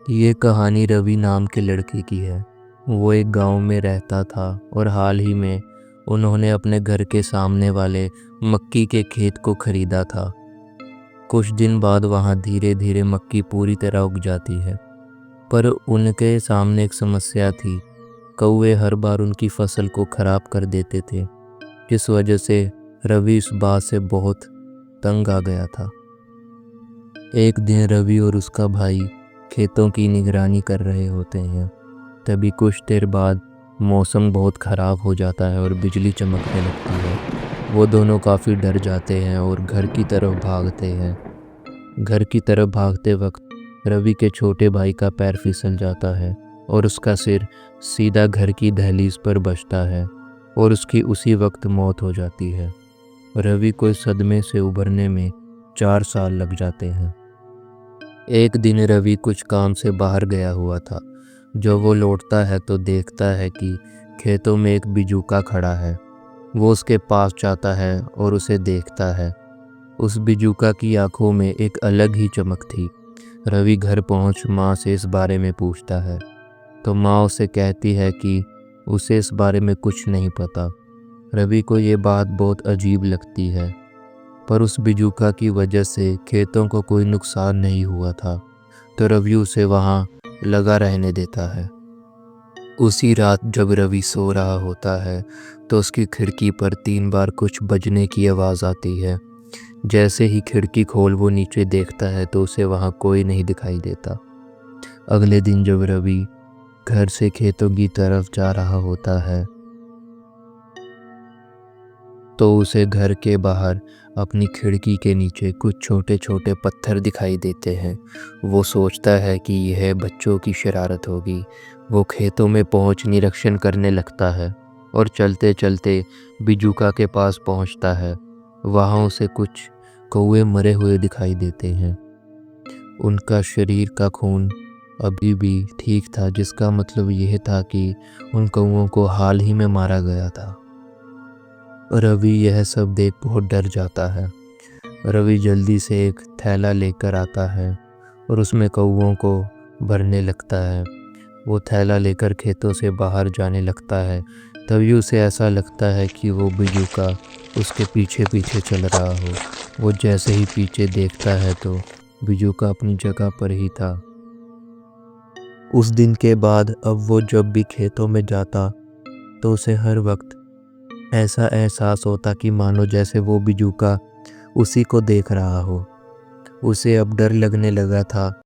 ये कहानी रवि नाम के लड़के की है। वो एक गांव में रहता था और हाल ही में उन्होंने अपने घर के सामने वाले मक्की के खेत को खरीदा था। कुछ दिन बाद वहां धीरे धीरे मक्की पूरी तरह उग जाती है, पर उनके सामने एक समस्या थी। कौवे हर बार उनकी फसल को खराब कर देते थे, जिस वजह से रवि इस बात से बहुत तंग आ गया था। एक दिन रवि और उसका भाई खेतों की निगरानी कर रहे होते हैं। तभी कुछ देर बाद मौसम बहुत ख़राब हो जाता है और बिजली चमकने लगती है। वो दोनों काफ़ी डर जाते हैं और घर की तरफ भागते हैं। घर की तरफ भागते वक्त रवि के छोटे भाई का पैर फिसल जाता है और उसका सिर सीधा घर की दहलीज पर बजता है और उसकी उसी वक्त मौत हो जाती है। रवि को इस सदमे से उभरने में 4 साल लग जाते हैं। एक दिन रवि कुछ काम से बाहर गया हुआ था। जब वो लौटता है तो देखता है कि खेतों में एक बिजूका खड़ा है। वो उसके पास जाता है और उसे देखता है। उस बिजूका की आंखों में एक अलग ही चमक थी। रवि घर पहुंच माँ से इस बारे में पूछता है, तो माँ उसे कहती है कि उसे इस बारे में कुछ नहीं पता। रवि को ये बात बहुत अजीब लगती है, पर उस बिजूका की वजह से खेतों को कोई नुकसान नहीं हुआ था, तो रवि उसे वहाँ लगा रहने देता है। उसी रात जब रवि सो रहा होता है तो उसकी खिड़की पर 3 बार कुछ बजने की आवाज़ आती है। जैसे ही खिड़की खोल वो नीचे देखता है तो उसे वहाँ कोई नहीं दिखाई देता। अगले दिन जब रवि घर से खेतों की तरफ जा रहा होता है तो उसे घर के बाहर अपनी खिड़की के नीचे कुछ छोटे छोटे पत्थर दिखाई देते हैं। वो सोचता है कि यह बच्चों की शरारत होगी। वो खेतों में पहुंच निरीक्षण करने लगता है और चलते चलते बिजूका के पास पहुंचता है। वहाँ उसे कुछ कौवे मरे हुए दिखाई देते हैं। उनका शरीर का खून अभी भी ठीक था, जिसका मतलब यह था कि उन कौवों को हाल ही में मारा गया था। रवि यह सब देख बहुत डर जाता है। रवि जल्दी से एक थैला लेकर आता है और उसमें कौवों को भरने लगता है। वो थैला लेकर खेतों से बाहर जाने लगता है। तभी उसे ऐसा लगता है कि वो बिजूका उसके पीछे पीछे चल रहा हो। वो जैसे ही पीछे देखता है तो बिजूका अपनी जगह पर ही था। उस दिन के बाद अब वो जब भी खेतों में जाता तो उसे हर वक्त ऐसा एहसास होता कि मानो जैसे वो बिजूका उसी को देख रहा हो। उसे अब डर लगने लगा था